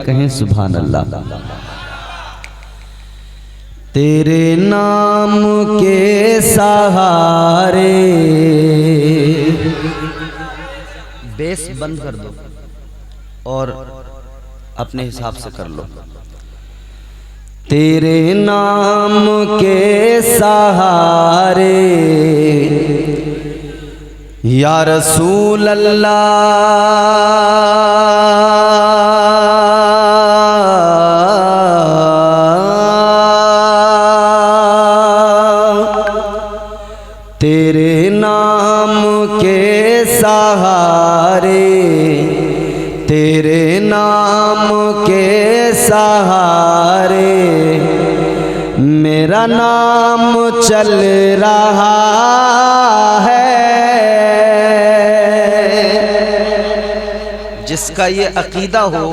कहें सुभान अल्लाह। तेरे नाम के सहारे, बेस बंद कर दो और अपने हिसाब से कर लो। तेरे नाम के सहारे या रसूल अल्लाह, तेरे नाम के सहारे, तेरे नाम के सहारे मेरा नाम चल रहा है। जिसका ये अकीदा हो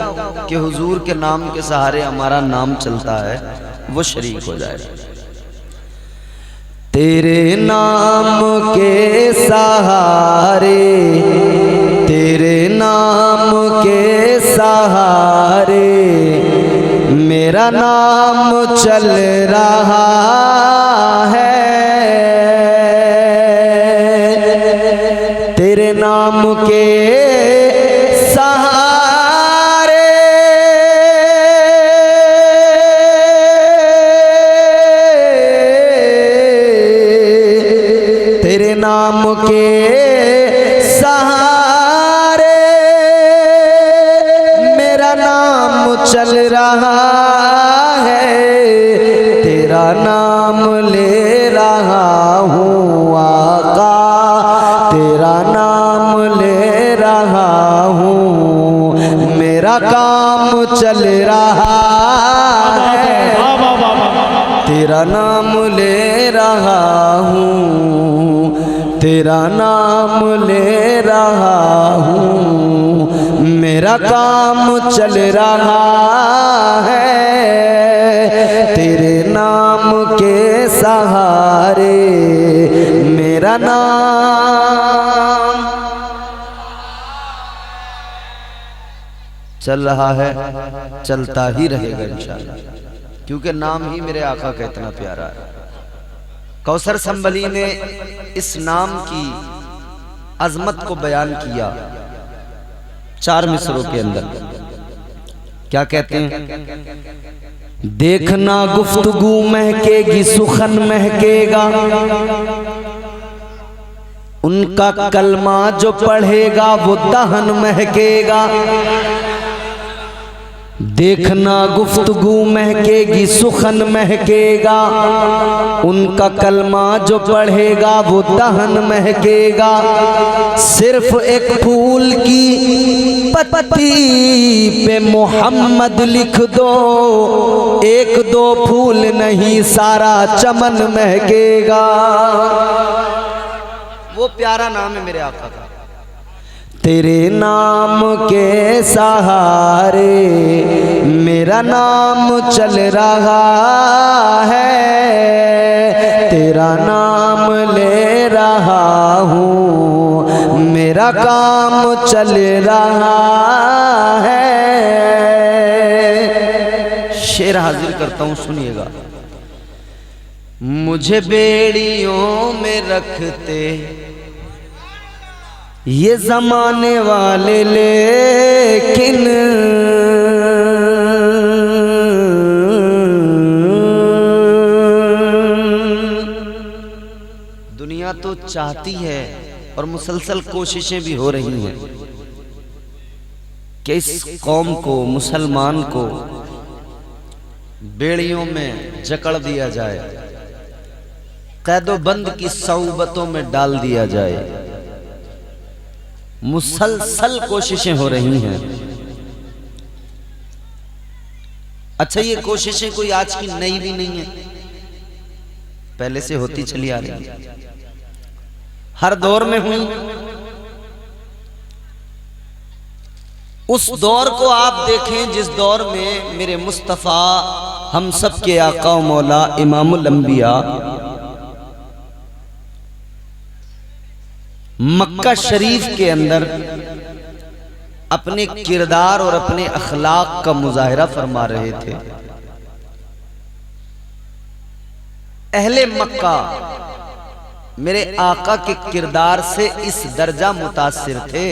कि हुजूर के नाम के सहारे हमारा नाम चलता है वो शरीक हो जाएगा। तेरे नाम के सहारे, तेरे नाम के सहारे मेरा नाम चल रहा है। तेरे नाम के सहारे तेरे नाम के सहारे मेरा नाम चल रहा है। तेरा नाम ले रहा हूँ आका, तेरा नाम ले रहा हूँ, मेरा काम चल रहा है। तेरा नाम ले रहा हूँ, तेरा नाम ले रहा हूँ, मेरा काम चल रहा है। तेरे नाम के सहारे मेरा नाम चल रहा है, चलता ही रहेगा इंशाअल्लाह, क्योंकि नाम ही मेरे आका का इतना प्यारा है। कौसर संबली ने इस नाम की अजमत को बयान किया 4 मिसरों के अंदर। क्या कहते हैं? देखना गुफ्तगू महकेगी, सुखन महकेगा, उनका कलमा जो पढ़ेगा वो दहन महकेगा। देखना गुफ्तगू महकेगी, सुखन महकेगा, उनका कलमा जो पढ़ेगा वो दहन महकेगा। सिर्फ एक फूल की पत्ती पे मोहम्मद लिख दो, 1-2 फूल नहीं सारा चमन महकेगा। वो प्यारा नाम है मेरे आका का। तेरे नाम के सहारे मेरा नाम चल रहा है। तेरा नाम ले रहा हूँ, मेरा काम चल रहा है। शेर हाजिर करता हूँ, सुनिएगा। मुझे बेड़ियों में रखते ये जमाने वाले, लेकिन दुनिया तो चाहती है और मुसलसल कोशिशें भी हो रही हैं कि इस कौम को, मुसलमान को बेड़ियों में जकड़ दिया जाए, कैदोबंद की सौबतों में डाल दिया जाए। मुसलसल कोशिशें हो रही हैं। अच्छा, ये कोशिशें कोई आज की नई भी नहीं है, पहले से होती चली आ रही है, हर दौर में हुई। उस दौर को आप देखें जिस दौर में मेरे मुस्तफ़ा हम सब के आका मौला इमामुल अंबिया मक्का शरीफ के अंदर अपने किरदार और अपने अखलाक का मुजाहिरा फरमा रहे थे। अहले मक्का मेरे आका के किरदार से इस दर्जा मुतासिर थे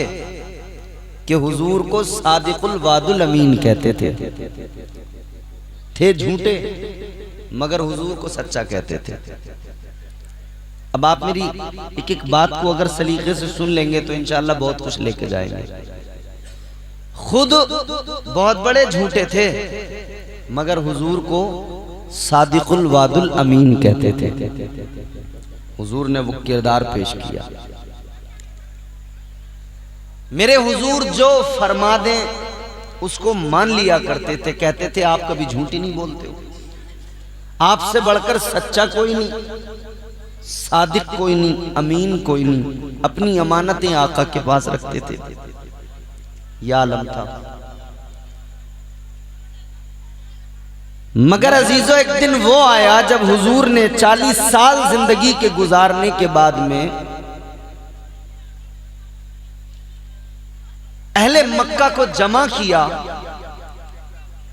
कि हुजूर को सादिकुल वादुल अमीन कहते थे झूठे मगर हुजूर को सच्चा कहते थे। अब आप मेरी एक एक बात को अगर सलीके से सुन लेंगे तो इंशाअल्लाह बहुत कुछ लेके जाएंगे। खुद बहुत बड़े झूठे थे मगर हुजूर को सादिकुल वादुल अमीन कहते थे। हुजूर ने वो किरदार पेश किया। मेरे हुजूर जो फरमा दें उसको मान लिया करते थे। कहते थे आप कभी झूठी नहीं बोलते हो, आपसे बढ़कर सच्चा कोई नहीं, सादिक कोई नहीं, अमीन कोई नहीं। अपनी अमानतें आका के पास रखते थे। या आलम था। मगर अजीजों एक दिन वो आया जब हुजूर ने 40 साल जिंदगी के गुजारने के बाद में अहले मक्का को जमा किया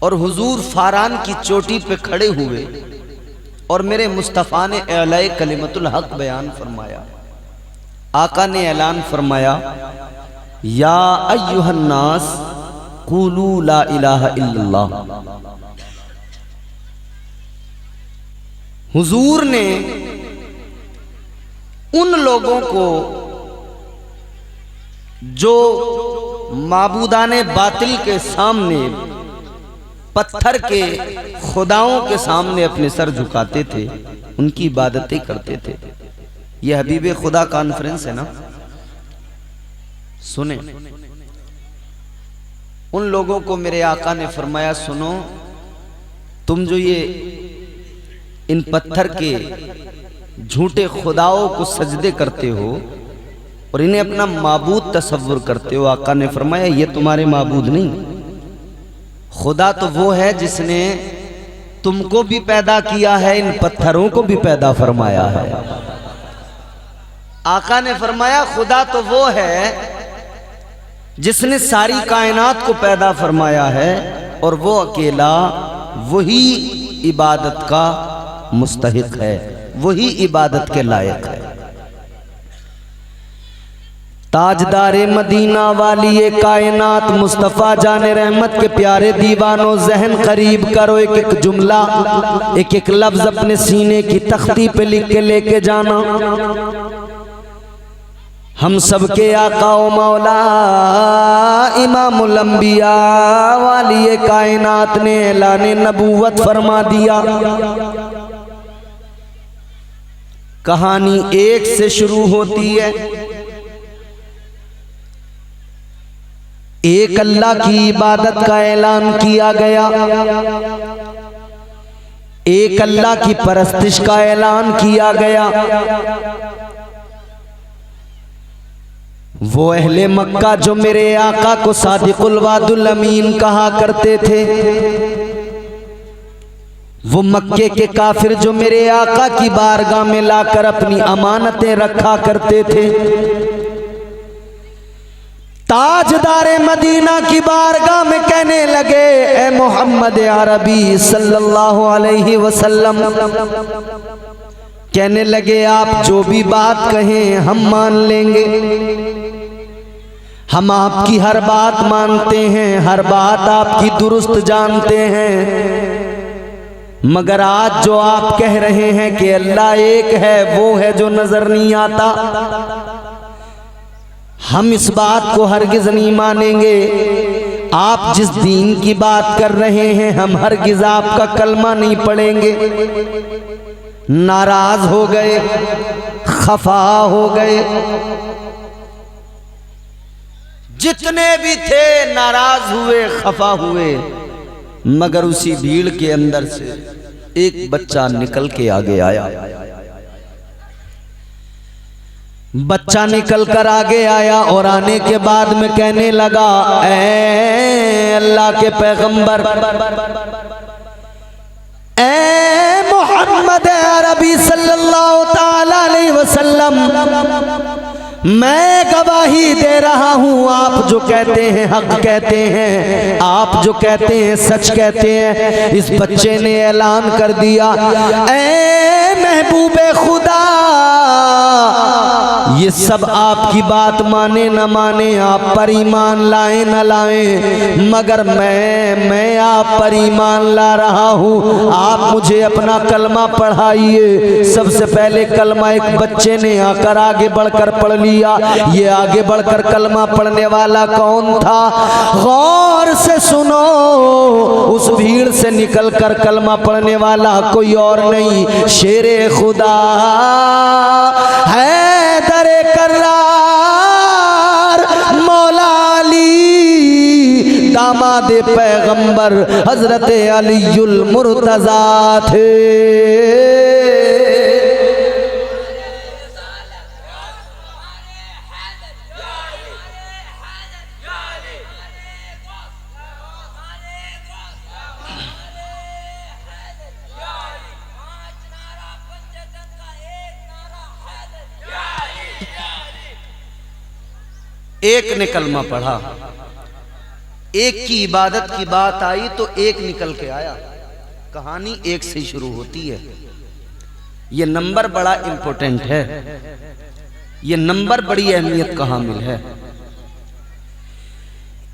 और हुजूर फारान की चोटी पे खड़े हुए और मेरे मुस्तफ़ा ने एलाए कलिमतुल हक बयान फरमाया। आका ने ऐलान फरमाया, या अय्युहन्नास क़ूलू ला इलाहा इल्लल्लाह। हुजूर ने उन लोगों को जो माबूदाने बातिल के सामने, पत्थर के खुदाओं के सामने अपने सर झुकाते थे, उनकी इबादतें करते थे। यह हबीबे खुदा कॉन्फ्रेंस है ना, सुने। उन लोगों को मेरे आका ने फरमाया, सुनो, तुम जो ये इन पत्थर के झूठे खुदाओं को सजदे करते हो और इन्हें अपना माबूद तसव्वुर करते हो, आका ने फरमाया ये तुम्हारे माबूद नहीं, खुदा तो वो है जिसने तुमको भी पैदा किया है, इन पत्थरों को भी पैदा फरमाया है। आका ने फरमाया खुदा तो वो है जिसने सारी कायनात को पैदा फरमाया है और वो अकेला वही इबादत का मुस्तहिक है, वही इबादत के लायक है। ताजदारे मदीना वाली ये कायनात मुस्तफ़ा जाने रहमत के प्यारे दीवानों, जहन करीब करो, एक एक जुमला, एक एक लफ्ज अपने सीने की तख्ती पे लिख के लेके जाना। हम सबके आका ओ मौला इमामुल अंबिया वाली ये कायनात ने ऐलाने नबूवत फरमा दिया। कहानी एक से शुरू होती है। एक अल्लाह की इबादत का ऐलान किया गया, एक अल्लाह की परस्तिश का ऐलान किया गया। वो अहले मक्का जो मेरे आका को सादिकुल वादुल अमीन कहा करते थे, वो मक्के के काफिर जो मेरे आका की बारगाह में लाकर अपनी अमानतें रखा करते थे, ताजदारे मदीना की बारगाह में कहने लगे, ए मोहम्मद अरबी सल्लल्लाहु अलैहि वसल्लम, कहने लगे आप जो भी बात कहें हम मान लेंगे, हम आपकी हर बात मानते हैं, हर बात आपकी दुरुस्त जानते हैं, मगर आज जो आप कह रहे हैं कि अल्लाह एक है, वो है जो नजर नहीं आता, हम इस बात को हरगिज नहीं मानेंगे। आप जिस दीन की बात कर रहे हैं हम हरगिज आपका कलमा नहीं पढ़ेंगे। नाराज हो गए, खफा हो गए, जितने भी थे नाराज हुए, खफा हुए। मगर उसी भीड़ के अंदर से एक बच्चा निकल के आगे आया। बच्चा निकल कर आगे आया और आने के बाद में कहने लगा, ऐ अल्लाह के पैगंबर, ऐ मोहम्मद अरबी सल्लल्लाहु ताला अलैहि वसल्लम, मैं गवाही दे रहा हूँ, आप जो कहते हैं हक कहते हैं, आप जो कहते हैं सच कहते हैं। इस बच्चे ने ऐलान कर दिया, ऐ महबूबे खुदा, ये सब आपकी बात माने न माने, आप पर ईमान लाए न लाए, मगर मैं आप पर ईमान ला रहा हूँ। आप मुझे अपना कलमा पढ़ाइए। सबसे पहले कलमा एक बच्चे ने आकर आगे बढ़कर पढ़ लिया। ये आगे बढ़कर कलमा पढ़ने वाला कौन था? गौर से सुनो, उस भीड़ से निकलकर कलमा पढ़ने वाला कोई और नहीं, शेरे खुदा है, दरे कर्रार, मौला अली, दामाद पैगंबर हजरत अलीयुल मुर्तजा थे। एक ने कलमा पढ़ा, एक की इबादत की बात आई तो एक निकल के आया। कहानी एक से शुरू होती है। ये नंबर बड़ा इंपॉर्टेंट है, ये नंबर बड़ी अहमियत का हामिल है।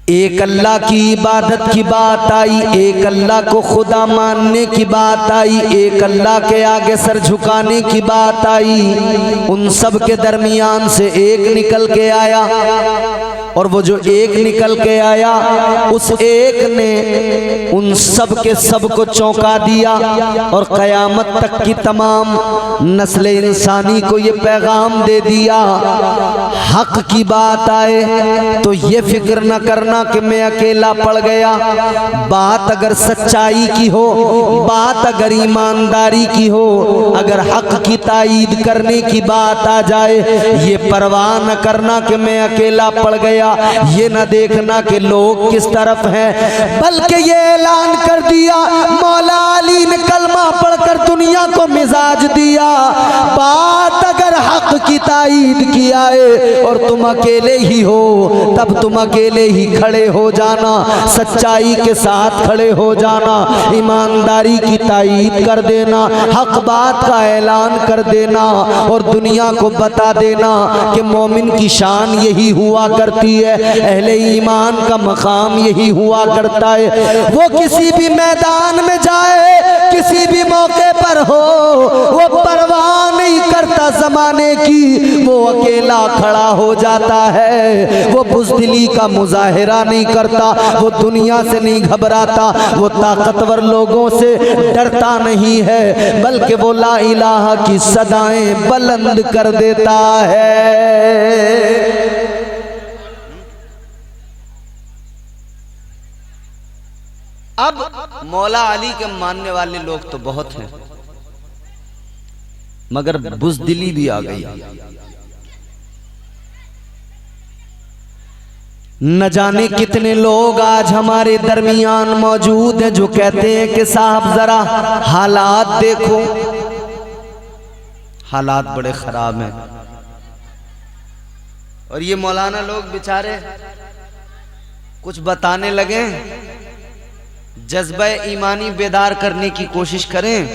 एक अल्लाह की इबादत की बात आई, एक अल्लाह को खुदा मानने की बात आई, एक अल्लाह के आगे सर झुकाने की बात आई। उन सब के दरमियान से एक निकल के आया, और वो जो एक निकल के आया, उस एक ने उन सब के सब को चौंका दिया, और क़यामत तक की तमाम नस्ल इंसानी को ये पैगाम दे दिया, हक की बात आए तो ये फिक्र न करना कि मैं अकेला पड़ गया। बात अगर सच्चाई की हो, बात अगर ईमानदारी की हो, अगर हक की ताईद करने की बात आ जाए, ये परवाह न करना कि मैं अकेला पड़ गया, ये न देखना कि लोग किस तरफ हैं, बल्कि ये ऐलान कर दिया। मौला अली ने कलमा पढ़कर दुनिया को मिजाज दिया। बात अगर हक की ताईद की आए और तुम अकेले ही हो, तब तुम अकेले ही खड़े हो जाना, सच्चाई के साथ खड़े हो जाना, ईमानदारी की ताईद कर देना, हक बात का ऐलान कर देना, और दुनिया को बता देना कि मोमिन की शान यही हुआ करती है, अहले ईमान का मकाम यही हुआ करता है। वो किसी भी मैदान में जाए, किसी भी मौके पर हो, वो परवाह नहीं करता जमाने की, वो अकेला खड़ा हो जाता है। वो बुज़दिली का मुजाहिरा नहीं करता, वो दुनिया से नहीं घबराता, वो ताकतवर लोगों से डरता नहीं है, बल्कि वो ला इलाहा की सदाएं बुलंद कर देता है। अब मौला अली के मानने वाले लोग तो बहुत हैं, मगर बुज़दिली भी आ गई। न जाने कितने लोग आज हमारे दरमियान मौजूद हैं जो कहते हैं कि साहब जरा हालात देखो, हालात बड़े खराब हैं। और ये मौलाना लोग बेचारे कुछ बताने लगे, जज्बा ईमानी बेदार करने की कोशिश करें,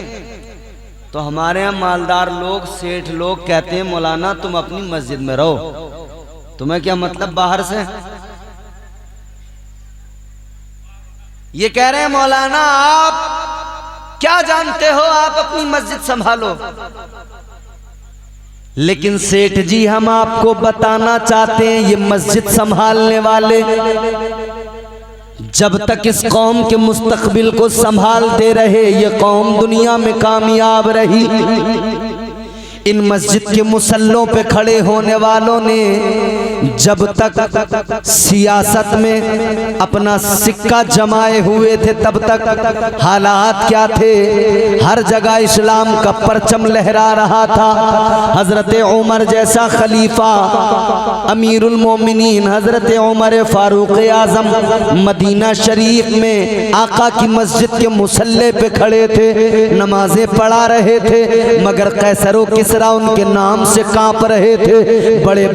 तो हमारे यहाँ मालदार लोग, सेठ लोग कहते हैं मौलाना तुम अपनी मस्जिद में रहो, तुम्हें क्या मतलब बाहर से। ये कह रहे हैं मौलाना आप क्या जानते हो, आप अपनी मस्जिद संभालो। लेकिन सेठ जी हम आपको बताना चाहते हैं, ये मस्जिद संभालने वाले जब तक इस कौम के मुस्तकबिल को संभालते रहे, ये कौम दुनिया में कामयाब रही। इन मस्जिद के मुसल्लों पे खड़े होने वालों ने जब तक सियासत में अपना सिक्का जमाए हुए थे तब तक हालात क्या थे, हर जगह इस्लाम का परचम लहरा रहा था। हजरत उमर जैसा खलीफा, अमीरुल मोमिनीन हजरत उमर फारूक आजम मदीना शरीफ में आका की मस्जिद के मुसल्ले पे खड़े थे, नमाजें पढ़ा रहे थे, मगर कैसरो किसरा उनके नाम से कांप रहे थे। बड़े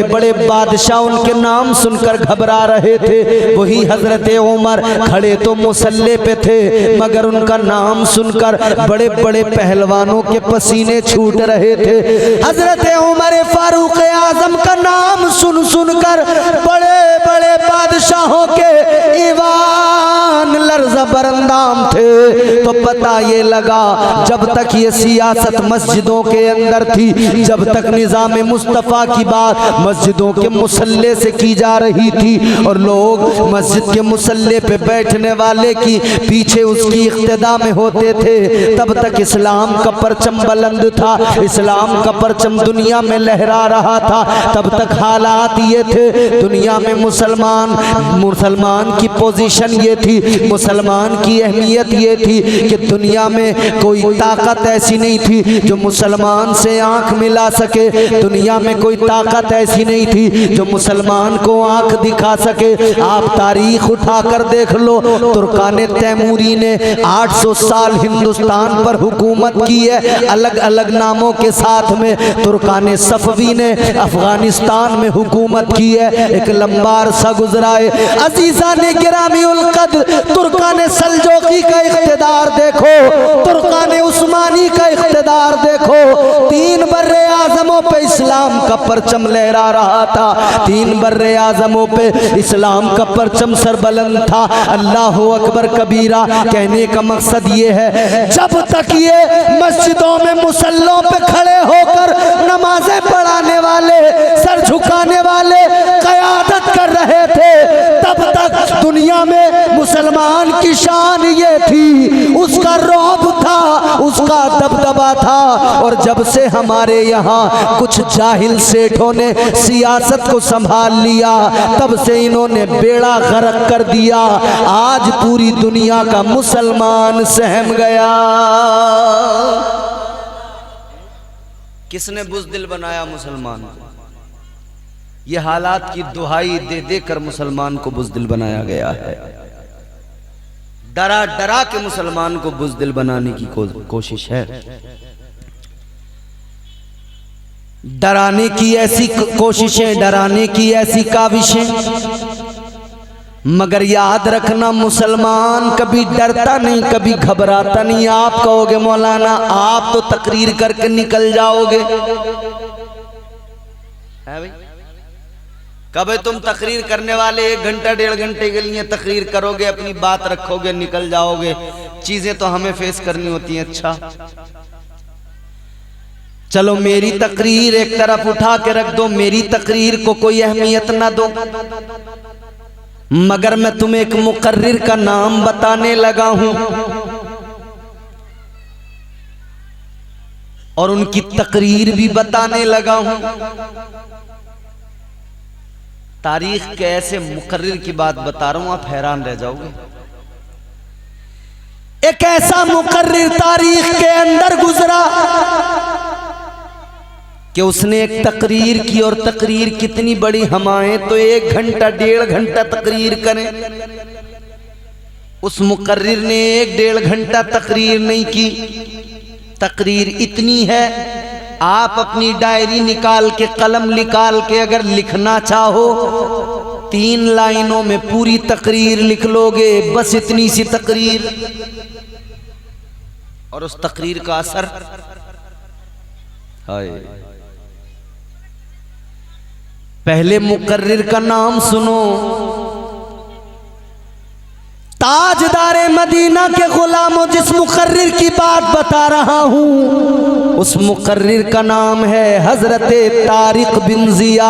बड़े बादशाह उनके नाम सुनकर घबरा रहे थे। वही हजरत उमर खड़े तो मुसल्ले पे थे, मगर उनका नाम सुनकर बड़े बड़े पहलवानों के पसीने छूट रहे थे। हजरत उमर फारूक आजम का नाम सुन सुनकर बड़े बड़े बादशाहों के ईवान लर्ज़ बरंदाम थे। तो पता ये लगा, जब तक ये सियासत मस्जिदों के अंदर थी, जब तक निज़ाम मुस्तफ़ा की बात मस्जिदों के मुसल्ले से की जा रही थी और लोग मस्जिद के मुसल्ले पे बैठने वाले की पीछे उसकी इख्तिदा में होते थे, तब तक इस्लाम का परचम बुलंद था, इस्लाम का परचम दुनिया में लहरा रहा था। तब तक हालात ये थे, दुनिया में मुसलमान की पोजीशन ये थी, मुसलमान की अहमियत ये थी कि दुनिया में कोई ताकत ऐसी नहीं थी जो मुसलमान से आंख मिला सके, दुनिया में कोई ताकत ऐसी नहीं थी जो मुसलमान को आंख दिखा सके। आप तारीख उठाकर देख लो, तुर्कान तैमूरी ने 800 साल हिंदुस्तान पर हुकूमत की है, अलग अलग नामों के साथ में। तुर्कान सफवी ने अफगानिस्तान में हुकूमत की है, एक लंबा अरसा गुजरा है। अजीजा ने गिरामी उल कद्र तुर्कान सल्जोकी का इख्तिदार देखो, तुर्कान उस्मानी का इख्तिदार देखो। 3 बर्रे आजमों पे इस्लाम का परचम लहरा रहा था, 3 बर्रे आजमों पे इस्लाम का परचम सरबलंद था। अल्लाह अकबर कबीरा। कहने का मकसद ये है, जब तक ये मस्जिदों में मुसल्लों पे खड़े होकर नमाजें पढ़ाने वाले, सर झुकाने वाले क़यादत कर रहे थे, तब तक दुनिया में मुसलमान की शान ये थी, उसका रौब था, उसका दबदबा था। और जब से हमारे यहाँ कुछ जाहिल सेठों ने सियासत को संभाल लिया, तब से इन्होंने बेड़ा गर्क कर दिया। आज पूरी दुनिया का मुसलमान सहम गया। किसने बुज़दिल बनाया मुसलमान को? ये हालात की दुहाई दे दे कर मुसलमान को बुज़दिल बनाया गया है। डरा डरा के मुसलमान को बुज़दिल बनाने की कोशिश है। डराने की ऐसी कोशिशें, डराने की ऐसी काविशें, मगर याद रखना मुसलमान कभी डरता नहीं, कभी घबराता नहीं। आप कहोगे मौलाना आप तो तकरीर करके निकल जाओगे, है भाई? कभी तुम तकरीर करने वाले 1 घंटा 1.5 घंटे के लिए तकरीर करोगे, अपनी बात रखोगे, निकल जाओगे। चीजें तो हमें फेस करनी होती हैं। अच्छा चलो मेरी तकरीर एक तरफ उठा के रख दो, मेरी तकरीर को कोई अहमियत ना दो, मगर मैं तुम्हें एक मुकर्रिर का नाम बताने लगा हूं और उनकी तकरीर भी बताने लगा हूं। तारीख के ऐसे मुकर्रिर की बात बता रहा हूं, आप हैरान रह जाओगे। एक ऐसा मुकर्रिर तारीख के अंदर गुजरा कि उसने एक तकरीर की, और तकरीर कितनी बड़ी, हमाए तो 1 घंटा 1.5 घंटा तकरीर करें, उस मुकर्रिर ने 1-1.5 घंटा तकरीर नहीं की। तकरीर इतनी है, आप अपनी डायरी निकाल के, कलम निकाल के अगर लिखना चाहो 3 लाइनों में पूरी तकरीर लिख लोगे, बस इतनी सी तकरीर। और उस तकरीर का असर, हाय, पहले मुकर्रिर का नाम सुनो। ताजदारे मदीना के गुलामों, जिस मुकर्रिर की बात बता रहा हूं, उस मुकर्रिर का नाम है हजरत तारिक बिन जियाद।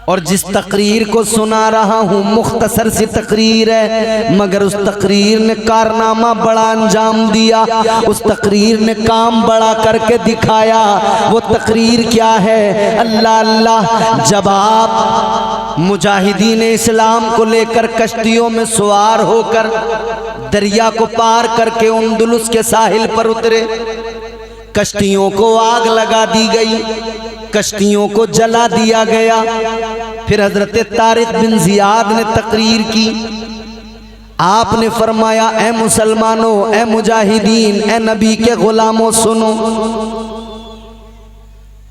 और जिस तकरीर को सुना रहा हूँ मुख्तसर सी तकरीर है, मगर उस तकरीर ने कारनामा बड़ा अंजाम दिया, उस तकरीर ने काम बड़ा करके दिखाया। वो तकरीर क्या है? अल्लाह अल्लाह, जब आप मुजाहिदीन इस्लाम को लेकर कश्तियों में सवार होकर दरिया को पार करके अंदलुस के साहिल पर उतरे, कश्तियों को आग लगा दी गई, कश्तियों को जला दिया गया। फिर हजरत तारिक बिन जियाद ने तकरीर की। आपने फरमाया, ए मुसलमानों, ए मुजाहिदीन, ए नबी के गुलामों, सुनो,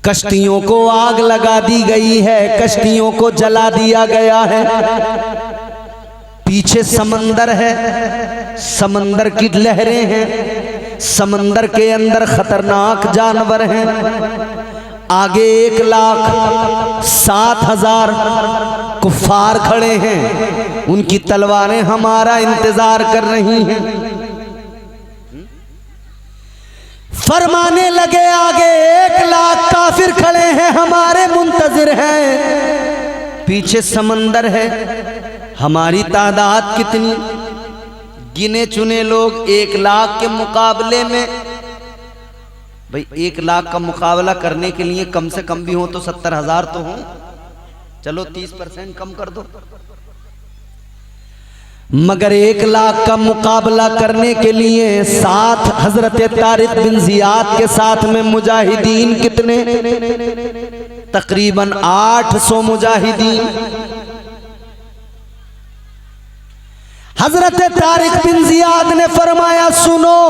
कश्तियों को आग लगा दी गई है, कश्तियों को जला दिया गया है। पीछे समंदर है, समंदर की लहरें हैं, समंदर के अंदर खतरनाक जानवर हैं। आगे 1,07,000 कुफ्फार खड़े हैं, उनकी तलवारें हमारा इंतजार कर रही हैं। फरमाने लगे, आगे 1,00,000 काफिर खड़े हैं, हमारे मुंतजिर हैं। पीछे समंदर है, हमारी तादाद कितनी? गिने चुने लोग 1,00,000 के मुकाबले में, भाई 1,00,000 का मुकाबला करने के लिए कम से कम भी हो तो 70,000 तो हो, चलो 30% कम कर दो। मगर 1,00,000 का मुकाबला करने के लिए साथ हजरत तारिक बिन जियाद के साथ में मुजाहिदीन कितने? तकरीबन 800 मुजाहिदीन। हजरत तारिक बिन जियाद ने फरमाया, सुनो,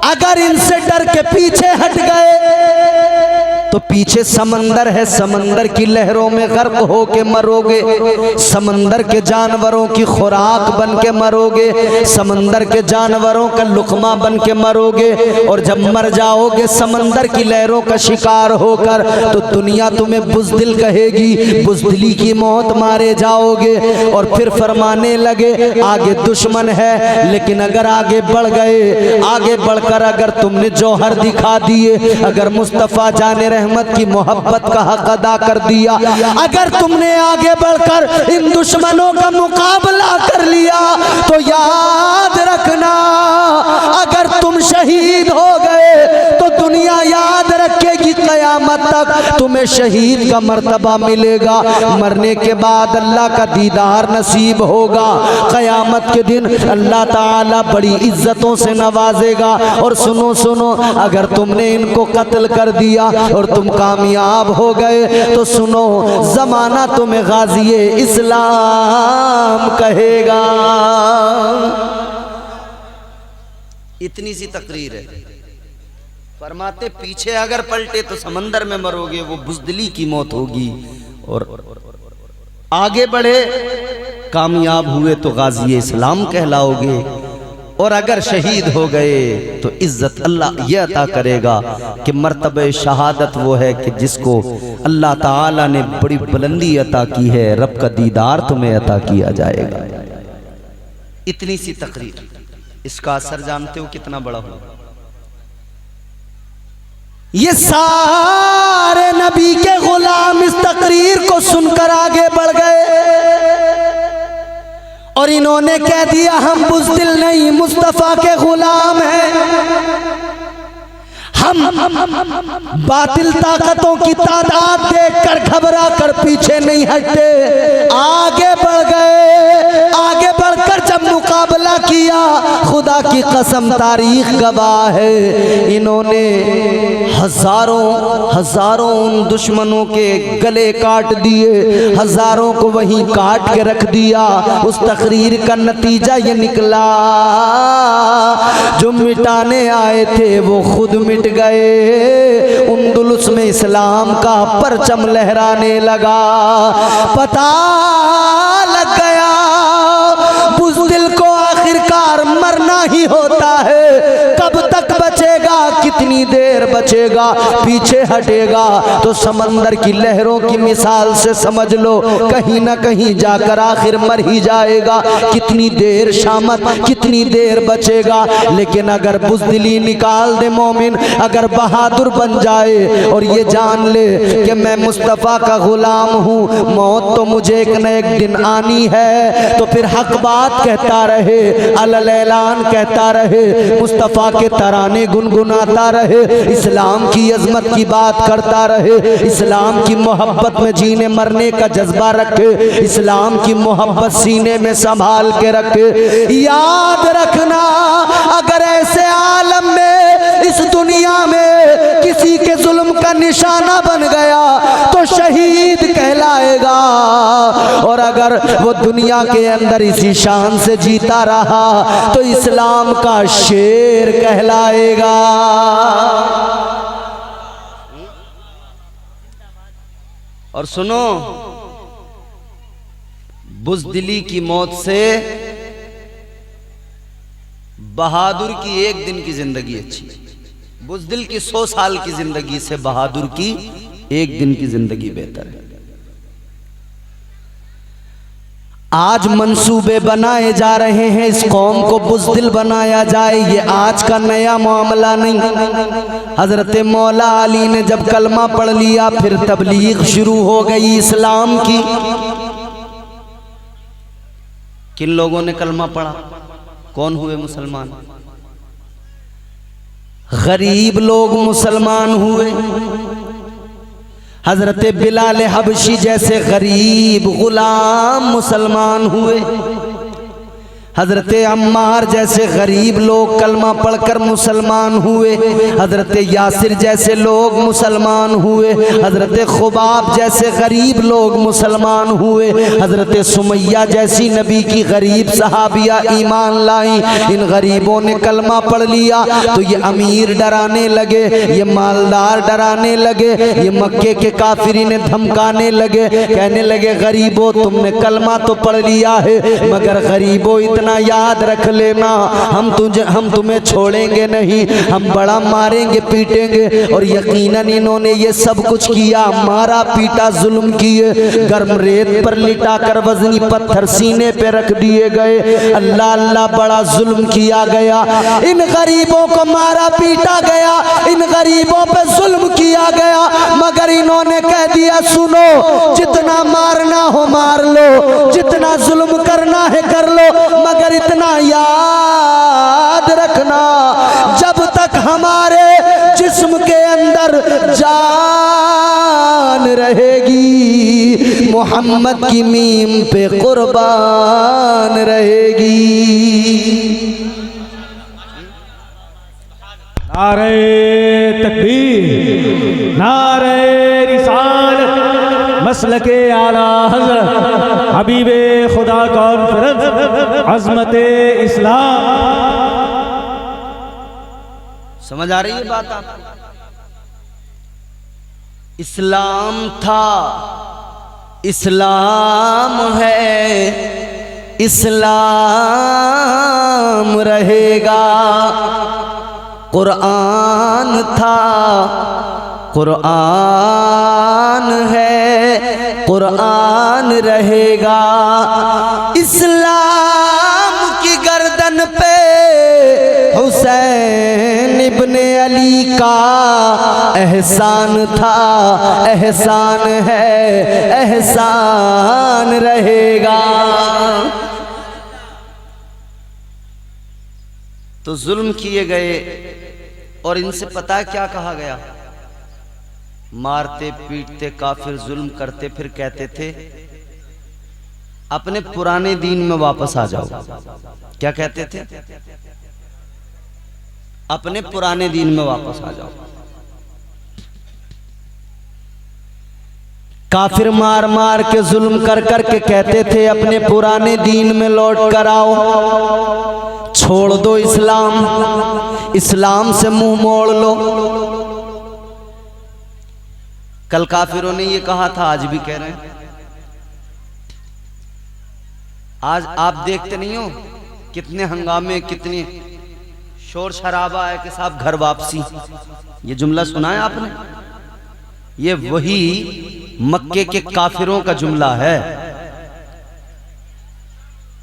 अगर इनसे डर के पीछे हट गए तो पीछे समंदर है, समंदर की लहरों में गर्क होके मरोगे, समंदर के जानवरों की खुराक बन के मरोगे, समंदर के जानवरों का लुकमा बन के मरोगे। और जब मर जाओगे समंदर की लहरों का शिकार होकर, तो दुनिया तुम्हें बुज़दिल कहेगी, बुज़दिली की मौत मारे जाओगे। और फिर फरमाने लगे, आगे दुश्मन है, लेकिन अगर आगे बढ़ गए, आगे बढ़कर अगर तुमने जौहर दिखा दिए, अगर मुस्तफ़ा जाने रहमत की मोहब्बत का हक अदा कर दिया, अगर तुमने आगे बढ़कर इन दुश्मनों का मुकाबला कर लिया, तो याद रखना, अगर तुम शहीद हो गए तो दुनिया याद रखेगी, क़यामत तक तुम्हें शहीद का मर्तबा मिलेगा। मरने के बाद अल्लाह का दीदार नसीब होगा, क़यामत के दिन अल्लाह ताला बड़ी इज्जतों से नवाजेगा। और सुनो सुनो, अगर तुमने इनको कत्ल कर दिया और तुम कामयाब हो गए, तो सुनो, जमाना तुम्हें गाज़िए इस्लाम कहेगा। इतनी सी तकरीर है। फरमाते, पीछे अगर पलटे तो समंदर में मरोगे, वो बुज़दिली की मौत होगी। और आगे बढ़े, कामयाब हुए तो गाज़िए इस्लाम कहलाओगे। और अगर शहीद हो गए तो इज्जत अल्लाह ये अता करेगा कि मर्तबे शहादत वो है कि जिसको अल्लाह ताला ने बड़ी बुलंदी अता की है, रब का दीदार तुम्हें अता किया जाएगा। इतनी सी तकरीर, इसका असर जानते हो कितना बड़ा हो? ये सारे नबी के गुलाम इस तकरीर को सुनकर आगे बढ़ गए और इन्होंने कह दिया, हम बुज़दिल नहीं, मुस्तफ़ा के गुलाम हैं। हम बातिल ताकतों की तादाद देखकर घबरा कर पीछे नहीं हटे, आगे बढ़ गए। आगे बढ़कर जब मुकाबला किया, खुदा की कसम तारीख गवाह है, इन्होंने हजारों उन दुश्मनों के गले काट दिए, हजारों को वहीं काट के रख दिया। उस तकरीर का नतीजा ये निकला, जो मिटाने आए थे वो खुद मिट गए। अंदलुस में इस्लाम का परचम लहराने लगा। पता लग गया बुज़दिल को आखिरकार मरना ही होता है। कब तक बचेगा, कितनी देर देर बचेगा, पीछे हटेगा तो समंदर की लहरों की मिसाल से समझ लो कहीं ना कहीं जाकर आखिर मर ही जाएगा। कितनी देर शामत, कितनी देर बचेगा। लेकिन अगर बुज़दिली निकाल दे मोमिन, अगर बहादुर बन जाए और ये जान ले कि मैं मुस्तफ़ा का गुलाम हूँ, मौत तो मुझे एक न एक दिन आनी है, तो फिर हक बात कहता रहे, अलल ऐलान कहता रहे, मुस्तफ़ा के तराने गुनगुनाता रहे, इस्लाम की अजमत की बात करता रहे, इस्लाम की मोहब्बत में जीने मरने का जज्बा रखे, इस्लाम की मोहब्बत सीने में संभाल के रखे। याद रखना अगर ऐसे आलम में इस दुनिया में किसी के जुल्म का निशाना बन गया तो शहीद कहलाएगा, और अगर वो दुनिया के अंदर इसी शान से जीता रहा तो इस्लाम का शेर कहलाएगा। और सुनो, बुज़दिली की मौत से बहादुर की एक दिन की जिंदगी अच्छी, बुज़दिल की 100 साल की जिंदगी से बहादुर की एक दिन की जिंदगी बेहतर है। आज मंसूबे बनाए जा रहे हैं इस कौम को बुज़दिल बनाया जाए, ये आज का नया मामला नहीं। हजरत मौला अली ने जब कलमा पढ़ लिया फिर तबलीग शुरू हो गई इस्लाम की। किन लोगों ने कलमा पढ़ा, कौन हुए मुसलमान? गरीब लोग मुसलमान हुए। हजरत बिलाल हबशी जैसे गरीब गुलाम मुसलमान हुए। हजरत अम्मार जैसे गरीब लोग कलमा पढ़कर मुसलमान हुए। हजरत यासिर जैसे लोग मुसलमान हुए। हजरत खुबाब जैसे गरीब लोग मुसलमान हुए। हजरत सुमैया जैसी नबी की गरीब सहाबिया ईमान लाई। इन गरीबों ने कलमा पढ़ लिया तो ये अमीर डराने लगे, ये मालदार डराने लगे, ये मक्के के काफिरी ने धमकाने लगे, कहने लगे गरीबों तुमने कलमा तो पढ़ लिया है मगर गरीबों इतना याद रख लेना, हम तुम्हें छोड़ेंगे नहीं, हम बड़ा मारेंगे पीटेंगे। और यकीनन इन्होंने ये सब कुछ किया, मारा पीटा जुल्म किए, गर्म रेत पर लिटा कर वजनी पत्थर सीने पे रख दिए गए। अल्लाह अल्लाह बड़ा जुल्म किया गया, इन गरीबों को मारा पीटा गया, इन गरीबों पे जुल्म किया गया, मगर इन्होंने कह दिया सुनो जितना मारना हो मार लो, जितना जुल्म करना है कर लो, मगर इतना याद रखना जब तक हमारे जिस्म के अंदर जान रहेगी मोहम्मद की मीम पे कुर्बान रहेगी। नारे तकबीर, नारे रिसालत, मसलके आला हज़रत हबीबे खुदा कॉन्फ्रेंस अज़मत इस्लाम। समझ आ रही है बात आपको? इस्लाम था, इस्लाम है, इस्लाम रहेगा। कुरान था, कुरान है, कुरान रहेगा। इस्लाम की गर्दन पे हुसैन इब्ने अली का एहसान था, एहसान है, एहसान रहेगा। तो जुल्म किए गए और इनसे पता है क्या कहा गया? मारते पीटते काफिर जुल्म करते, फिर कहते थे अपने पुराने दीन में वापस आ जाओ। क्या कहते थे? अपने पुराने दीन में वापस आ जाओ। काफिर मार मार के जुल्म कर कर के कहते थे अपने पुराने दीन में लौट कर आओ, छोड़ दो इस्लाम, इस्लाम से मुंह मोड़ लो। कल काफिरों ने ये कहा था, आज भी कह रहे हैं। आज आप देखते नहीं हो कितने हंगामे, कितने शोर शराबा है कि साहब घर वापसी, ये जुमला सुना है आपने? ये वही मक्के के काफिरों का जुमला है।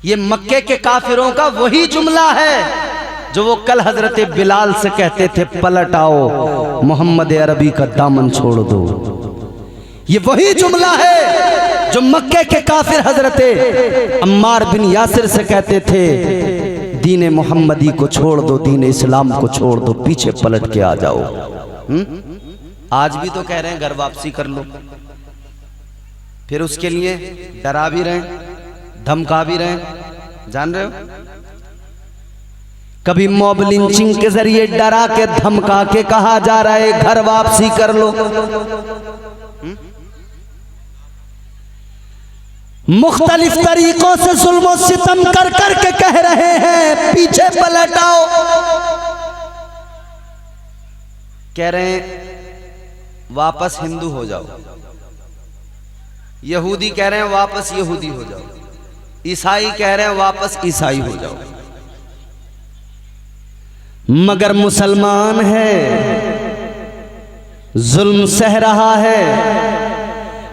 ये मक्के के काफिरों का वही जुमला है जो वो कल हजरत बिलाल से कहते थे, पलट आओ मोहम्मद अरबी का दामन छोड़ दो। ये वही जुमला है जो मक्के के काफिर हजरत अम्मार बिन यासिर से कहते थे, दीन मोहम्मदी को छोड़ दो, दीन इस्लाम को छोड़ दो, पीछे पलट के आ जाओ। आज भी तो कह रहे हैं घर वापसी कर लो, फिर उसके लिए डरा भी रहे, धमका भी रहे, जान रहे हो? कभी मॉब लिंचिंग के जरिए डरा के धमका के कहा जा रहा है घर वापसी कर लो। मुख्तलिफ तरीकों से जुल्म सितम कर कर के कह रहे हैं पीछे पलट आओ। कह रहे हैं वापस हिंदू हो जाओ, यहूदी कह रहे हैं वापस यहूदी हो जाओ, ईसाई कह रहे हैं वापस ईसाई हो जाओ। मगर मुसलमान है, जुल्म सह रहा है,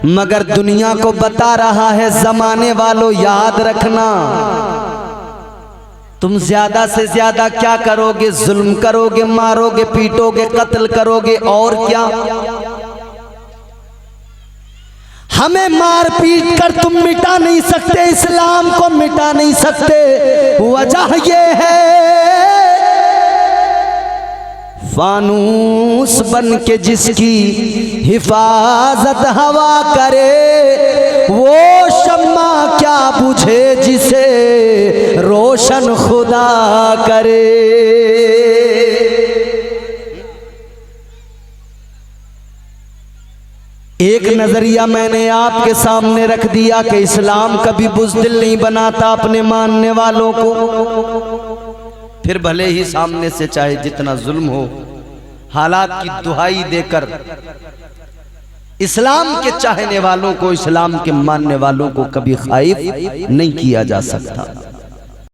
मगर दुनिया को बता रहा है जमाने वालों याद रखना, तुम ज्यादा से ज्यादा क्या करोगे? जुल्म करोगे, मारोगे, पीटोगे, कत्ल करोगे, और क्या? हमें मार पीट कर तुम मिटा नहीं सकते, इस्लाम को मिटा नहीं सकते। वजह यह है फानूस बन के जिसकी हिफाजत हवा करे, वो शम्मा क्या बुझे जिसे रोशन खुदा करे। एक नजरिया मैंने आपके सामने रख दिया कि इस्लाम कभी बुज़दिल नहीं बनाता अपने मानने वालों को, फिर भले ही सामने से चाहे जितना जुल्म हो, हालात की दुहाई देकर इस्लाम के चाहने वालों को, इस्लाम के मानने वालों को कभी खाइफ नहीं किया जा सकता।